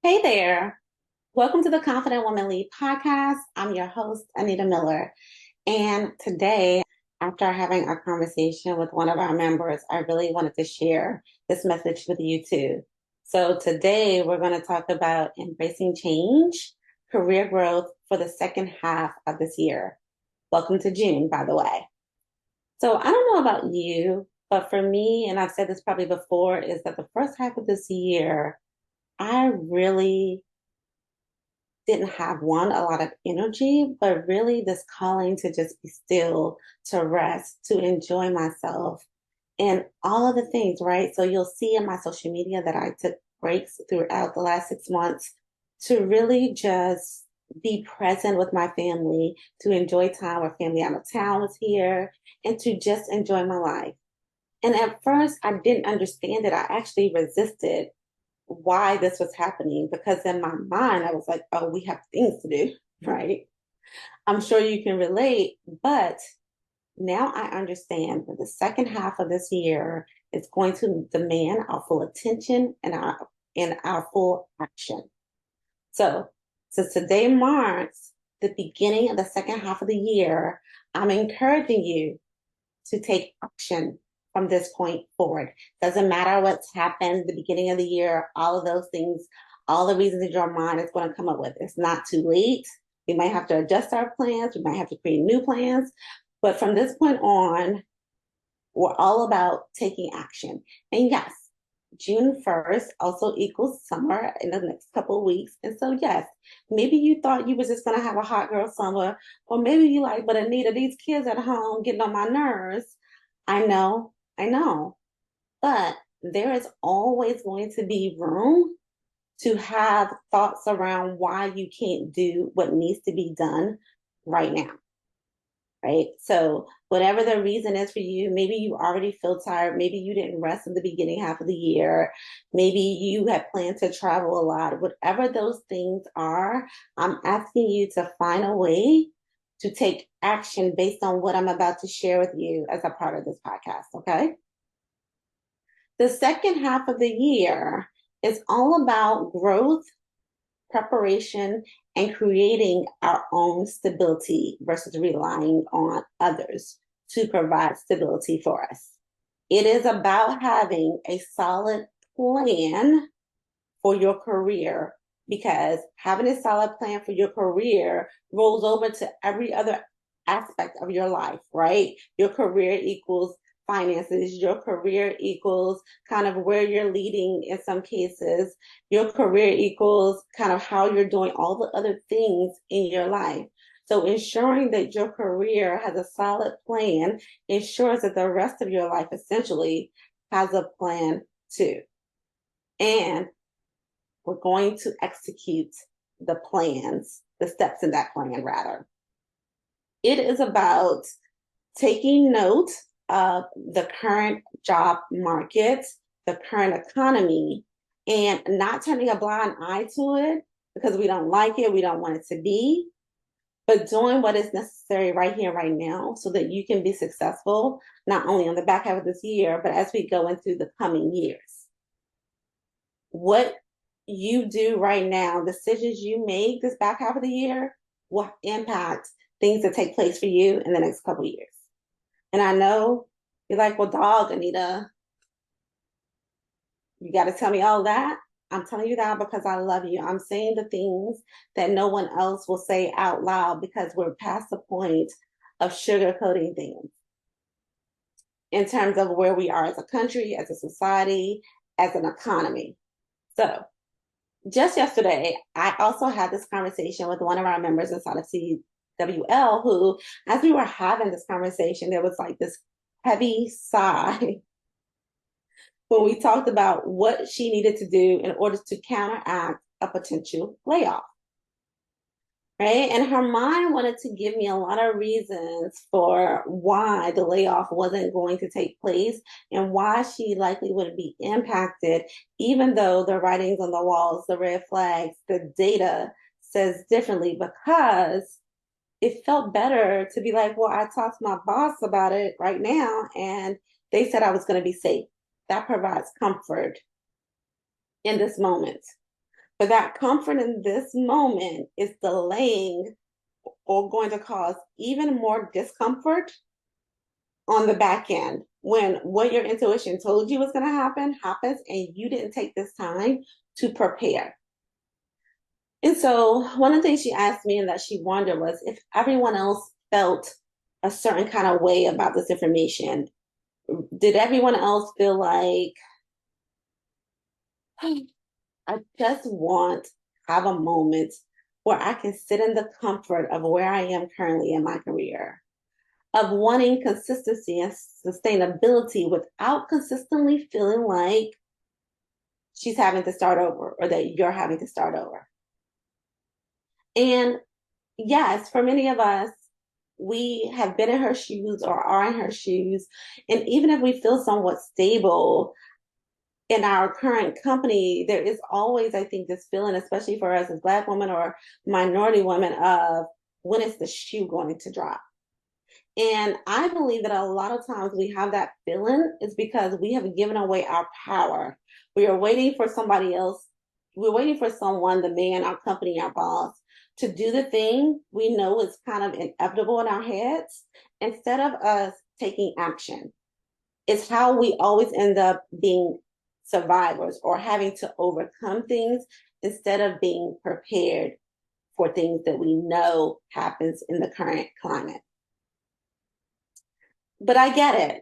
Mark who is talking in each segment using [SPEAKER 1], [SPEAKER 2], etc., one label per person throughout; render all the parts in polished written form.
[SPEAKER 1] Hey there. Welcome to the Confident Woman Lead podcast. I'm your host, Anita Miller. And today, after having a conversation with one of our members, I really wanted to share this message with you too. So today, we're going to talk about embracing change, career growth for the second half of this year. Welcome to June, by the way. So I don't know about you, but for me, and I've said this probably before, is that the first half of this year, I really didn't have a lot of energy, but really this calling to just be still, to rest, to enjoy myself, and all of the things, right? So you'll see in my social media that I took breaks throughout the last 6 months to really just be present with my family, to enjoy time where family out of town was here, and to just enjoy my life. And at first, I didn't understand it. I actually resisted why this was happening because in my mind I was like, oh, we have things to do, right? I'm sure you can relate, but now I understand that the second half of this year is going to demand our full attention and our full action. So since today marks the beginning of the second half of the year, I'm encouraging you to take action from this point forward. Doesn't matter what's happened at the beginning of the year, all of those things, all the reasons that your mind is going to come up with. It's not too late. We might have to adjust our plans. We might have to create new plans. But from this point on, we're all about taking action. And yes, June 1st also equals summer in the next couple of weeks. And so, yes, maybe you thought you was just going to have a hot girl summer, or maybe you like, but Anita, these kids at home getting on my nerves. I know, but there is always going to be room to have thoughts around why you can't do what needs to be done right now, right? So whatever the reason is for you, maybe you already feel tired, maybe you didn't rest in the beginning half of the year, maybe you had planned to travel a lot, whatever those things are, I'm asking you to find a way to take action based on what I'm about to share with you as a part of this podcast, okay? The second half of the year is all about growth, preparation, and creating our own stability versus relying on others to provide stability for us. It is about having a solid plan for your career because having a solid plan for your career rolls over to every other aspect of your life, right? Your career equals finances, your career equals kind of where you're leading in some cases, your career equals kind of how you're doing all the other things in your life. So ensuring that your career has a solid plan ensures that the rest of your life essentially has a plan too. And we're going to execute the steps in that plan rather. It is about taking note of the current job market, the current economy, and not turning a blind eye to it because we don't like it, we don't want it to be, but doing what is necessary right here, right now, so that you can be successful, not only on the back half of this year, but as we go into the coming years. What you do right now, decisions you make this back half of the year will impact things that take place for you in the next couple of years. And I know you're like, well, dog, Anita, you got to tell me all that. I'm telling you that because I love you. I'm saying the things that no one else will say out loud because we're past the point of sugarcoating things in terms of where we are as a country, as a society, as an economy. So just yesterday, I also had this conversation with one of our members inside of CWL who, as we were having this conversation, there was like this heavy sigh when we talked about what she needed to do in order to counteract a potential layoff. Right. And her mind wanted to give me a lot of reasons for why the layoff wasn't going to take place and why she likely would be impacted, even though the writings on the walls, the red flags, the data says differently, because it felt better to be like, well, I talked to my boss about it right now, and they said I was going to be safe. That provides comfort in this moment. But that comfort in this moment is delaying or going to cause even more discomfort on the back end when what your intuition told you was going to happen happens and you didn't take this time to prepare. And so, one of the things she asked me and that she wondered was if everyone else felt a certain kind of way about this information. Did everyone else feel like, hey, I just want to have a moment where I can sit in the comfort of where I am currently in my career, of wanting consistency and sustainability without consistently feeling like she's having to start over or that you're having to start over. And yes, for many of us, we have been in her shoes or are in her shoes. And even if we feel somewhat stable in our current company, there is always, I think, this feeling, especially for us as Black women or minority women, of when is the shoe going to drop? And I believe that a lot of times we have that feeling is because we have given away our power. We are waiting for somebody else. We're waiting for someone, the man, our company, our boss, to do the thing we know is kind of inevitable in our heads instead of us taking action. It's how we always end up being survivors or having to overcome things instead of being prepared for things that we know happens in the current climate. But I get it.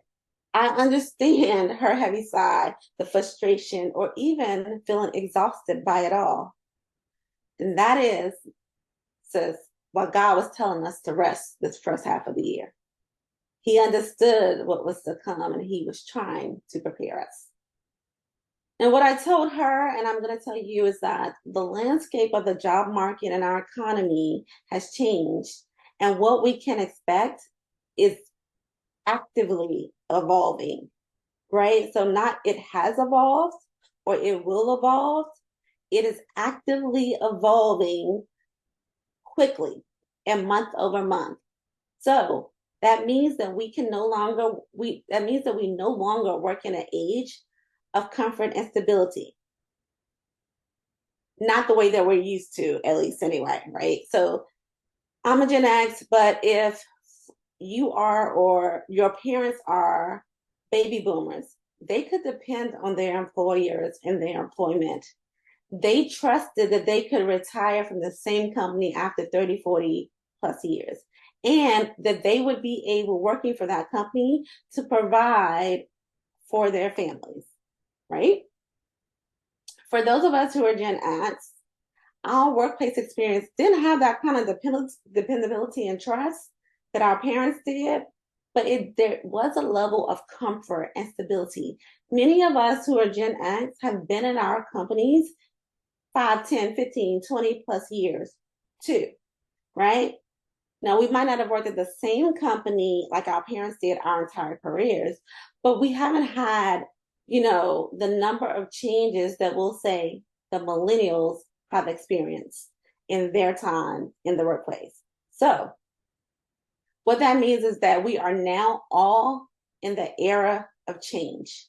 [SPEAKER 1] I understand her heavy side, the frustration, or even feeling exhausted by it all. And that is, sis, what God was telling us to rest this first half of the year. He understood what was to come and he was trying to prepare us. And what I told her, and I'm going to tell you, is that the landscape of the job market and our economy has changed. And what we can expect is actively evolving, right? So, not it has evolved or it will evolve, it is actively evolving quickly and month over month. So, that means that we can no longer that means that we no longer work in an age of comfort and stability. Not the way that we're used to, at least anyway, right? So I'm a Gen X, but if you are or your parents are baby boomers, they could depend on their employers and their employment. They trusted that they could retire from the same company after 30, 40 plus years, and that they would be able, working for that company, to provide for their families, right? For those of us who are Gen X, our workplace experience didn't have that kind of dependability and trust that our parents did, but there was a level of comfort and stability. Many of us who are Gen X have been in our companies 5, 10, 15, 20 plus years too, right? Now, we might not have worked at the same company like our parents did our entire careers, but we haven't had, the number of changes that we'll say the millennials have experienced in their time in the workplace. So, what that means is that we are now all in the era of change.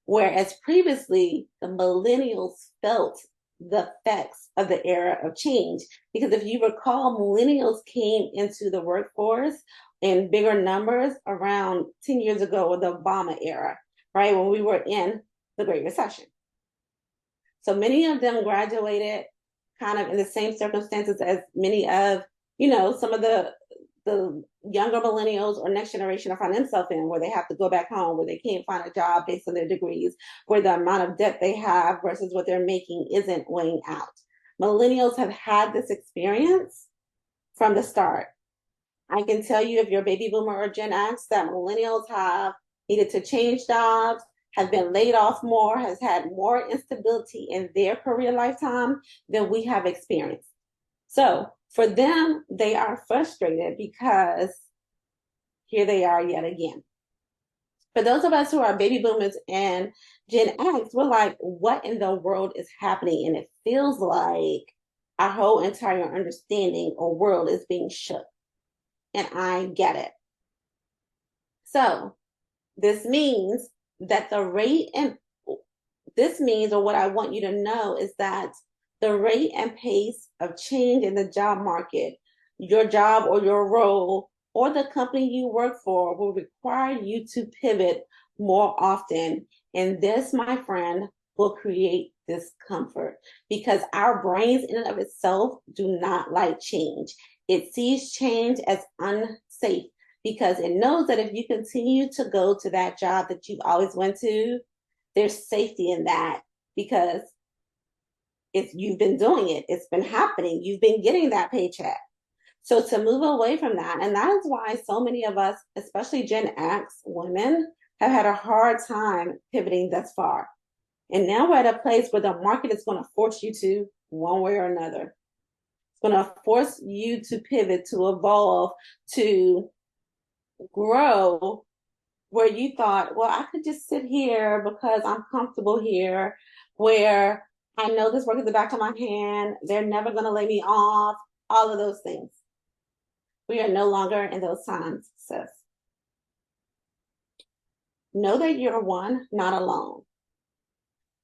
[SPEAKER 1] Whereas previously, the millennials felt the effects of the era of change. Because if you recall, millennials came into the workforce in bigger numbers around 10 years ago with the Obama era, right? When we were in the Great Recession. So many of them graduated kind of in the same circumstances as many of, some of the younger millennials or next generation are finding themselves in, where they have to go back home, where they can't find a job based on their degrees, where the amount of debt they have versus what they're making isn't weighing out. Millennials have had this experience from the start. I can tell you, if you're baby boomer or Gen X, that millennials have needed to change jobs, have been laid off more, has had more instability in their career lifetime than we have experienced. So for them, they are frustrated because here they are yet again. For those of us who are baby boomers and Gen X, we're like, what in the world is happening? And it feels like our whole entire understanding or world is being shook. And I get it. So this means that the rate and this means, or what I want you to know is that The rate and pace of change in the job market, your job or your role, or the company you work for will require you to pivot more often. And this, my friend, will create discomfort because our brains, in and of itself, do not like change. It sees change as unsafe because it knows that if you continue to go to that job that you've always went to, there's safety in that because you've been doing it, it's been happening, you've been getting that paycheck. So to move away from that, and that is why so many of us, especially Gen X women, have had a hard time pivoting thus far. And now we're at a place where the market is going to force you to one way or another. It's going to force you to pivot, to evolve, to grow where you thought, well, I could just sit here because I'm comfortable here, where I know this work is the back of my hand, they're never going to lay me off, all of those things. We are no longer in those times, sis. Know that you're one, not alone.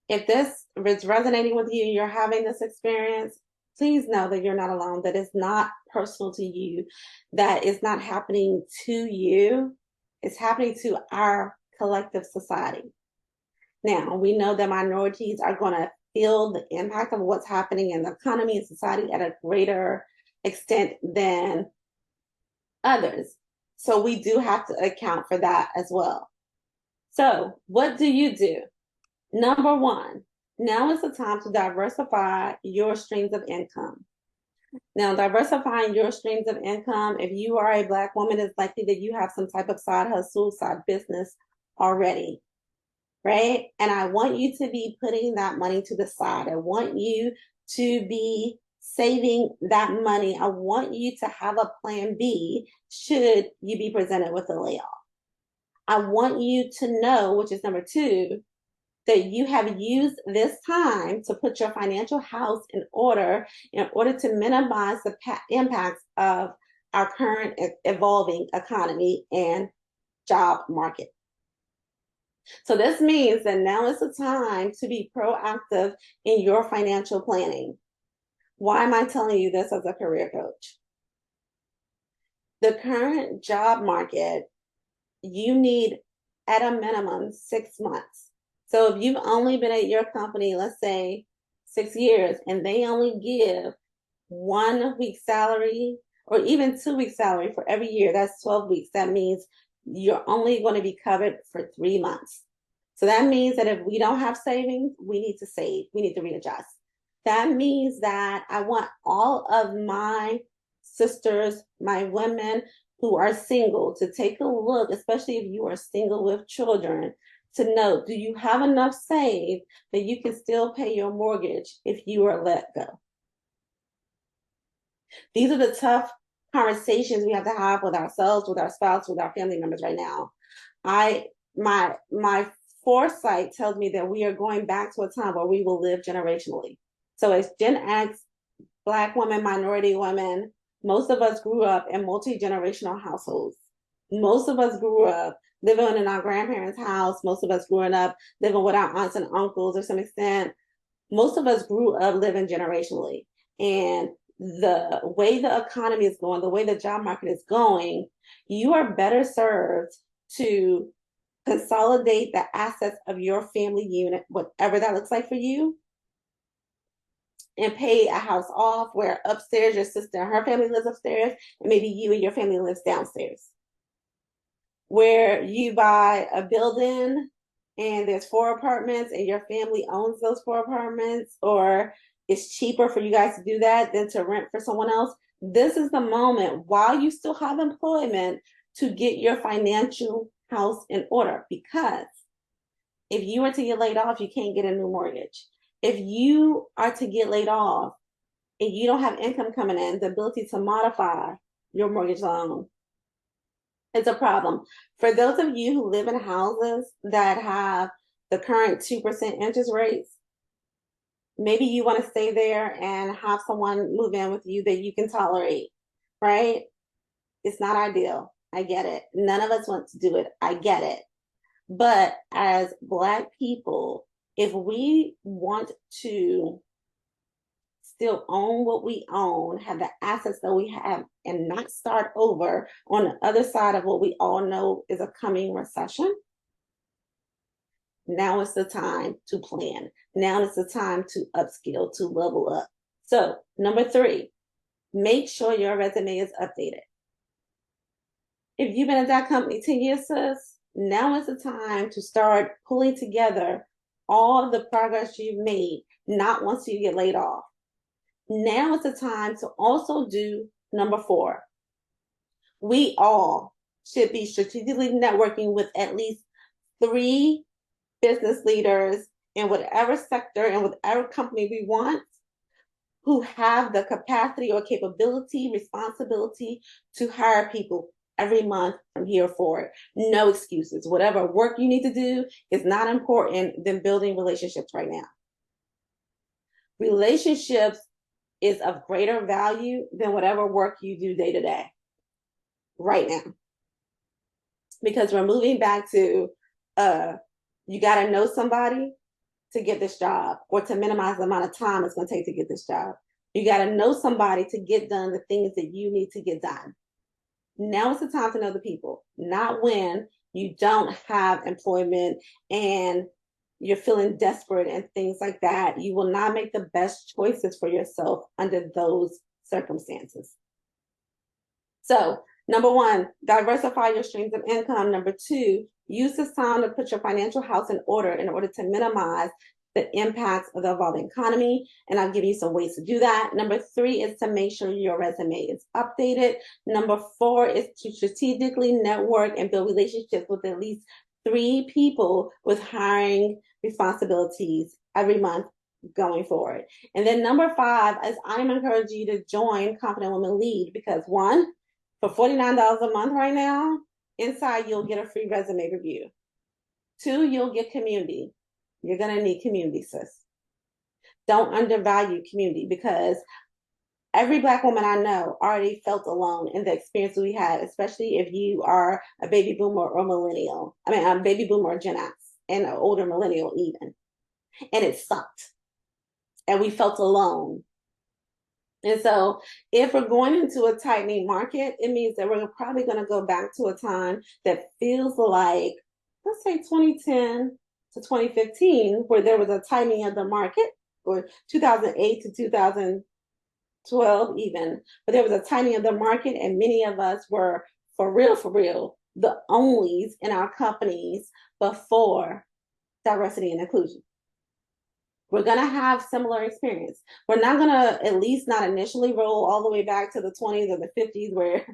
[SPEAKER 1] If this is resonating with you, you're having this experience, please know that you're not alone, that it's not personal to you, that it's not happening to you, it's happening to our collective society. Now, we know that minorities are going to feel the impact of what's happening in the economy and society at a greater extent than others. So we do have to account for that as well. So what do you do? Number one, now is the time to diversify your streams of income. Now, diversifying your streams of income, if you are a Black woman, it's likely that you have some type of side hustle, side business already, right? And I want you to be putting that money to the side. I want you to be saving that money. I want you to have a plan B should you be presented with a layoff. I want you to know, which is number two, that you have used this time to put your financial house in order to minimize the impacts of our current evolving economy and job market. So this means that now is the time to be proactive in your financial planning. Why am I telling you this as a career coach? The current job market, you need at a minimum 6 months. So if you've only been at your company, let's say 6 years, and they only give 1 week salary or even 2 weeks salary for every year, that's 12 weeks. That means you're only going to be covered for 3 months. So that means that if we don't have savings, we need to save, we need to readjust. That means that I want all of my sisters, my women who are single, to take a look, especially if you are single with children, to know, do you have enough saved that you can still pay your mortgage if you are let go? These are the tough conversations we have to have with ourselves, with our spouse, with our family members right now. My foresight tells me that we are going back to a time where we will live generationally. So as Gen X, Black women, minority women, most of us grew up in multi-generational households. Most of us grew up living in our grandparents' house. Most of us growing up living with our aunts and uncles to some extent. Most of us grew up living generationally. And the way the economy is going, the way the job market is going, you are better served to consolidate the assets of your family unit, whatever that looks like for you, and pay a house off where upstairs your sister and her family lives upstairs, and maybe you and your family lives downstairs. Where you buy a building and there's 4 apartments and your family owns those 4 apartments, or it's cheaper for you guys to do that than to rent for someone else. This is the moment while you still have employment to get your financial house in order, because if you were to get laid off, you can't get a new mortgage. If you are to get laid off and you don't have income coming in, the ability to modify your mortgage loan is a problem. For those of you who live in houses that have the current 2% interest rates, maybe you want to stay there and have someone move in with you that you can tolerate, right? It's not ideal. I get it. None of us want to do it. I get it. But as Black people, if we want to still own what we own, have the assets that we have, and not start over on the other side of what we all know is a coming recession, now is the time to plan. Now is the time to upskill, to level up. So, number 3, make sure your resume is updated. If you've been at that company 10 years, sis, now is the time to start pulling together all the progress you've made, not once you get laid off. Now is the time to also do number 4. We all should be strategically networking with at least 3 business leaders in whatever sector and whatever company we want, who have the capacity or capability, responsibility to hire people every month from here forward. No excuses. Whatever work you need to do is not important than building relationships right now. Relationships is of greater value than whatever work you do day to day right now. Because we're moving back to you got to know somebody to get this job, or to minimize the amount of time it's going to take to get this job. You got to know somebody to get done the things that you need to get done. Now is the time to know the people, not when you don't have employment and you're feeling desperate and things like that. You will not make the best choices for yourself under those circumstances. So, number 1, diversify your streams of income. Number 2, use this time to put your financial house in order to minimize the impacts of the evolving economy. And I'll give you some ways to do that. Number 3 is to make sure your resume is updated. Number 4 is to strategically network and build relationships with at least 3 people with hiring responsibilities every month going forward. And then number 5 is I'm encouraging you to join Confident Women Lead, because 1, for $49 a month right now, inside you'll get a free resume review. 2, you'll get community. You're going to need community, sis. Don't undervalue community, because every Black woman I know already felt alone in the experience we had, especially if you are a baby boomer or millennial. I mean, a baby boomer or Gen X, and an older millennial even. And it sucked. And we felt alone. And so if we're going into a tightening market, it means that we're probably going to go back to a time that feels like, let's say 2010 to 2015, where there was a tightening of the market, or 2008 to 2012 even, but there was a tightening of the market, and many of us were, for real, the onlys in our companies before diversity and inclusion. We're going to have similar experience. We're not going to, at least not initially, roll all the way back to the 20s or the 50s where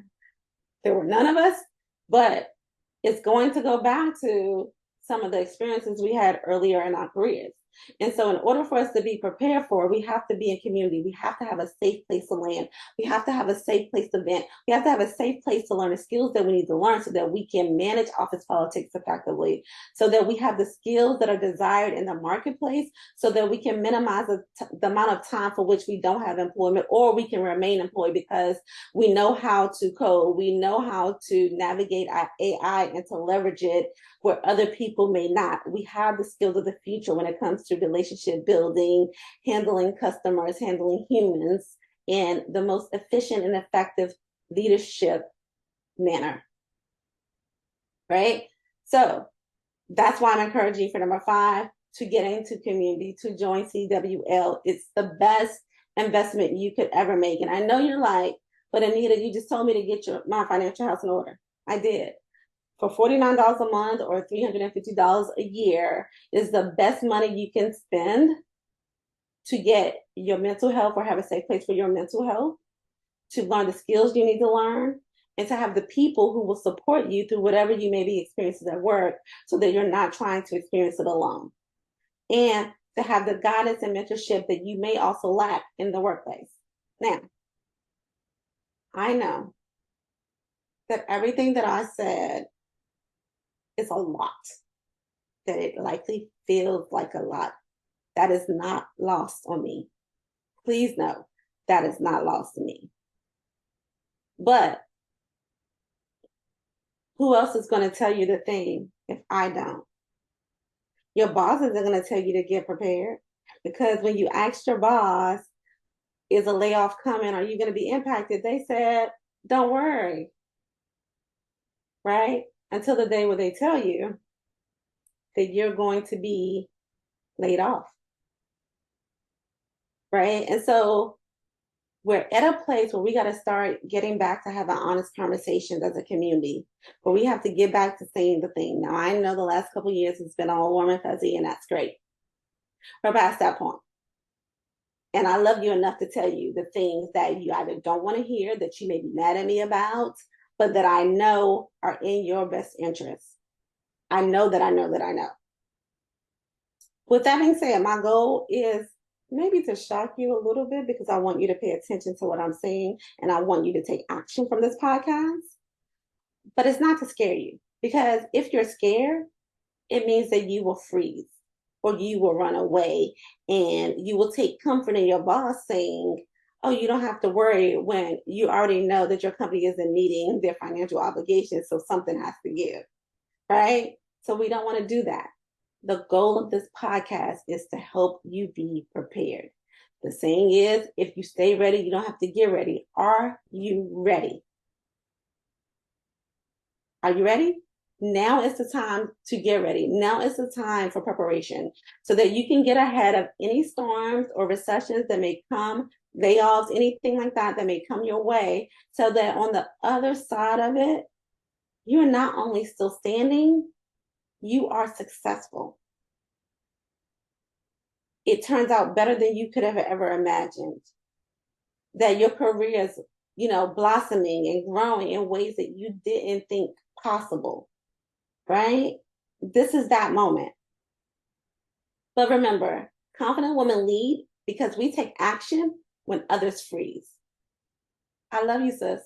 [SPEAKER 1] there were none of us, but it's going to go back to some of the experiences we had earlier in our careers. And so in order for us to be prepared for it, we have to be in community. We have to have a safe place to land. We have to have a safe place to vent. We have to have a safe place to learn the skills that we need to learn so that we can manage office politics effectively, so that we have the skills that are desired in the marketplace, so that we can minimize the amount of time for which we don't have employment, or we can remain employed because we know how to code, we know how to navigate our AI and to leverage it where other people may not. We have the skills of the future when it comes to relationship building, handling customers, handling humans in the most efficient and effective leadership manner, right? So that's why I'm encouraging you for number 5 to get into community, to join CWL. It's the best investment you could ever make. And I know you're like, but Anita, you just told me to get my financial house in order. I did. For $49 a month or $350 a year is the best money you can spend to get your mental health, or have a safe place for your mental health, to learn the skills you need to learn, and to have the people who will support you through whatever you may be experiencing at work, so that you're not trying to experience it alone. And to have the guidance and mentorship that you may also lack in the workplace. Now, I know that everything that I said is a lot, that it likely feels like a lot. That is not lost on me. Please know that is not lost on me. But who else is going to tell you the thing if I don't? Your boss isn't going to tell you to get prepared, because when you ask your boss, is a layoff coming? Are you going to be impacted? They said, don't worry, right? Until the day where they tell you that you're going to be laid off, right? And so we're at a place where we got to start getting back to having honest conversations as a community, where we have to get back to saying the thing. Now, I know the last couple of years it's been all warm and fuzzy, and that's great. We're past that point. And I love you enough to tell you the things that you either don't want to hear, that you may be mad at me about, but that I know are in your best interest. I know that I know that I know. With that being said, my goal is maybe to shock you a little bit because I want you to pay attention to what I'm saying and I want you to take action from this podcast. But it's not to scare you, because if you're scared, it means that you will freeze or you will run away and you will take comfort in your boss saying, oh, you don't have to worry, when you already know that your company isn't meeting their financial obligations, so something has to give, right? So we don't want to do that. The goal of this podcast is to help you be prepared. The saying is, if you stay ready, you don't have to get ready. Are you ready? Are you ready? Now is the time to get ready. Now is the time for preparation so that you can get ahead of any storms or recessions that may come, layoffs, anything like that that may come your way, so that on the other side of it, you're not only still standing, you are successful. It turns out better than you could have ever imagined. That your career is, blossoming and growing in ways that you didn't think possible, right? This is that moment. But remember, confident women lead because we take action when others freeze. I love you, sis.